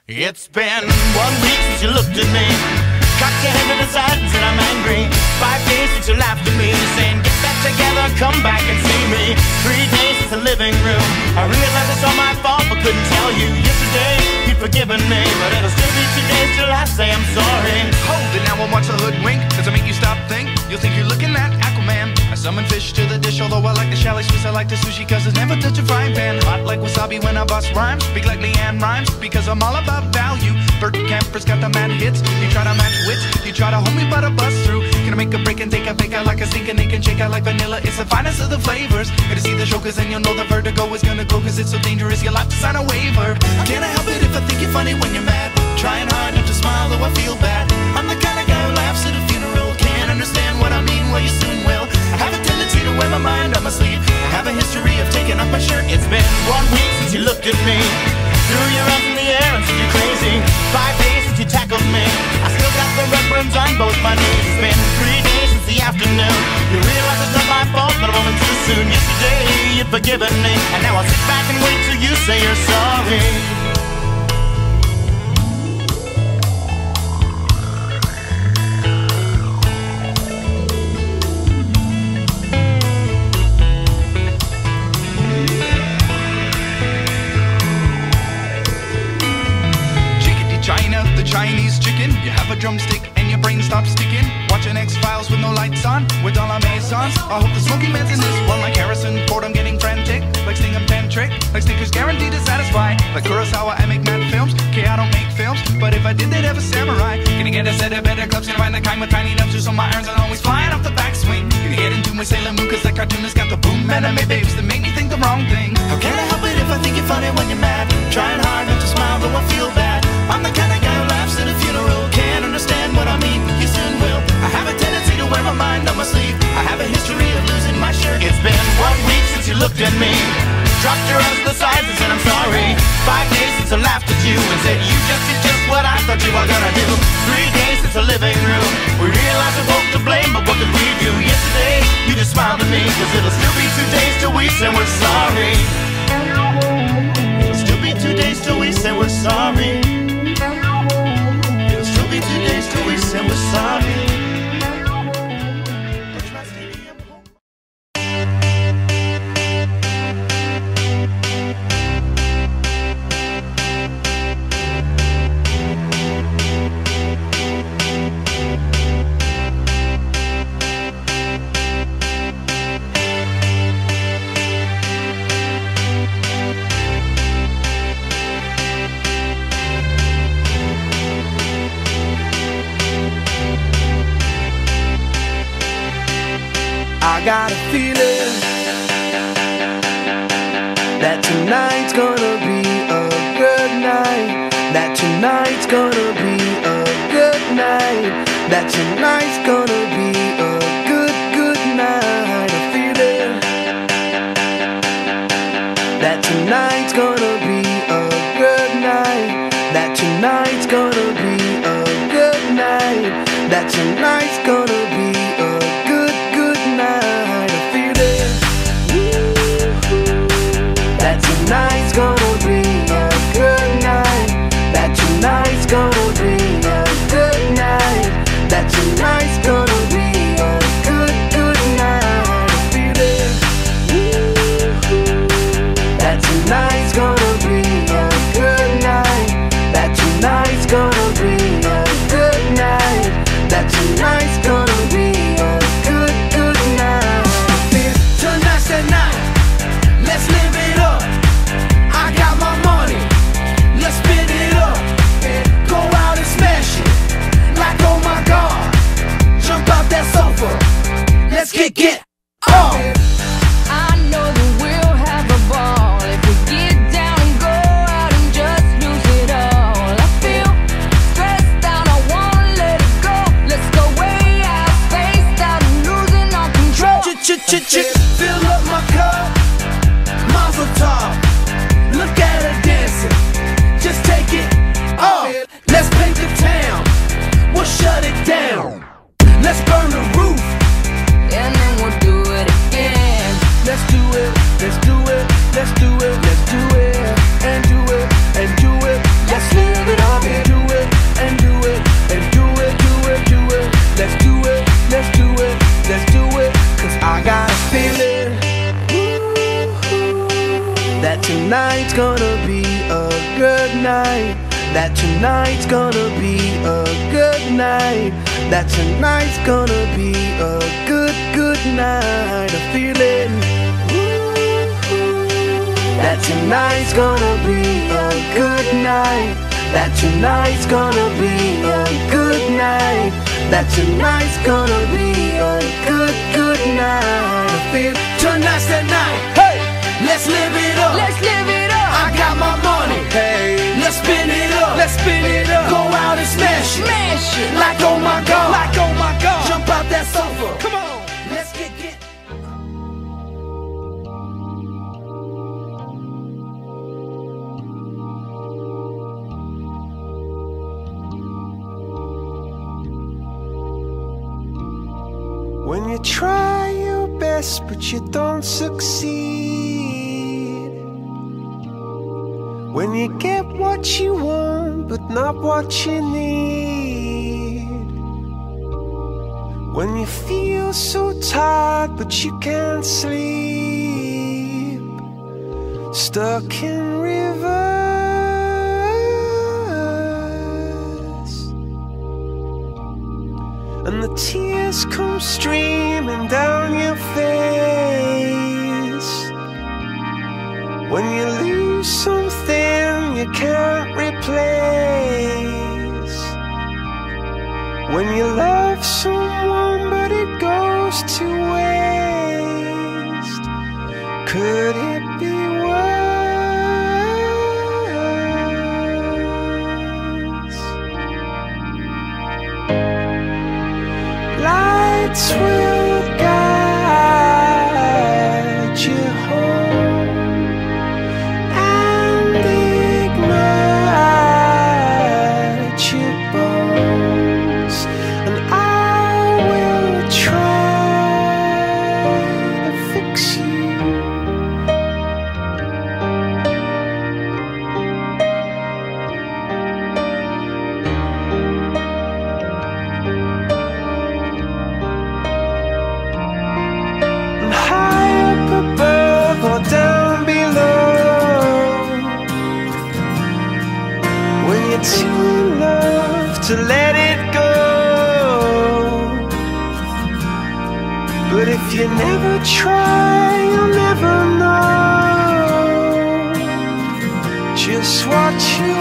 It's been 1 week since you looked at me, cocked your head to the side and said I'm angry. 5 days since you laughed at me, saying get back together, come back and see me. 3 days since the living room, I realized it's all my fault but couldn't tell you. Yesterday you'd forgiven me, but it'll still be 2 days till I say I'm sorry. Hold it now and watch the hoodwink. Does it make you stop think? You'll think you're looking at Aquaman. I summon fish to the dish, although I like the chalet Swiss, I like the sushi cause it's never touch a frying pan. Hot like wasabi when I bust rhymes, speak like Leanne Rhymes because I'm all about value. Bert Camper's got the mad hits, you try to match wits, you try to hold me but I bust through. Gonna make a break and take a fake out like a stinking ache and shake out like vanilla. It's the finest of the flavors. Gonna see the show cause then you'll know the vertigo is gonna go cause it's so dangerous you'll have to sign a waiver. Can't I help it if I think you're funny when you're mad? Trying hard not to smile though I feel bad. I'm the kind of guy who laughs at a funeral. Can't understand what I mean, well you soon will. I have a tendency to wear my mind on my sleeve. I have a history of taking off my shirt. It's been 1 week since you looked at me, threw your arms in the air and said you're crazy. 5 days since you tackled me, I still got the red burns on both my knees. It's been 3 days since the afternoon, you realize it's not my fault but a moment too soon. Yesterday you'd forgiven me, and now I'll sit back and wait till you say you're sorry. China, the Chinese chicken. You have a drumstick and your brain stops sticking. Watching X-Files with no lights on, with all our maisons. I hope the smoky man's in this one like Harrison Ford. I'm getting frantic, like Sting and Pentrick, like Snickers guaranteed to satisfy. Like Kurosawa, I make mad films. Okay, I don't make films, but if I did, they'd have a samurai. Gonna get a set of better clubs, gonna find the kind with tiny nubs, so my irons are always flying off the backswing. Gonna get into my Sailor Moon, cause that cartoonist got the boom anime babes that make me think the wrong thing. How can I help it if I think you're funny when you're mad? Trying hard not to smile, though I feel bad. I'm the kind of guy who laughs at a funeral. Can't understand what I mean, you soon will. I have a tendency to wear my mind on my sleeve. I have a history of losing my shirt. It's been 1 week since you looked at me, dropped your arms to the sides and said I'm sorry. 5 days since I laughed at you and said you just did just what I thought you were gonna do. 3 days since the living room, we realized we're both to blame, but what could we do? Yesterday, you just smiled at me, cause it'll still be 2 days till we say we're sorry. It'll still be 2 days till we say we're sorry. It'll still be 2 days till we say we're sorry. I got a feeling that tonight's gonna be a good night. That tonight's gonna be a good night. That tonight's gonna be a good night. A feeling that tonight's gonna be a good night. That tonight's gonna be a good night. That tonight's gonna be a good night. A feeling that tonight's gonna be a good night. That tonight's gonna be a good night. That tonight's gonna be a good night. A feeling that tonight's gonna be a good night. That tonight's gonna be a good night. That tonight's gonna that tonight's gonna be a good night, that tonight's gonna be a good night, that tonight's gonna be a good, good night. I'm feeling that tonight's gonna be a good night, that tonight's gonna be a good night, that tonight's gonna be a good, good night. I feel tonight's the night. Hey, let's live it up. Let's live it up. I got my money. Hey, let's spin it up. let's spin it up. Go out and smash it. Smash it. Like oh my God. Like oh my God. Jump out that sofa. Come on. Let's get. When you try your best but you don't succeed, when you get what you want but not what you need, when you feel so tired but you can't sleep, stuck in reverse, and the tears come streaming down your face, when you lose something you can't replace, when you love someone but it goes to waste, could it be worse? Lights will guide you home and ignite your bones, and I will try to fix you. Or down below, when you're too in love to let it go, but if you never try you'll never know just what you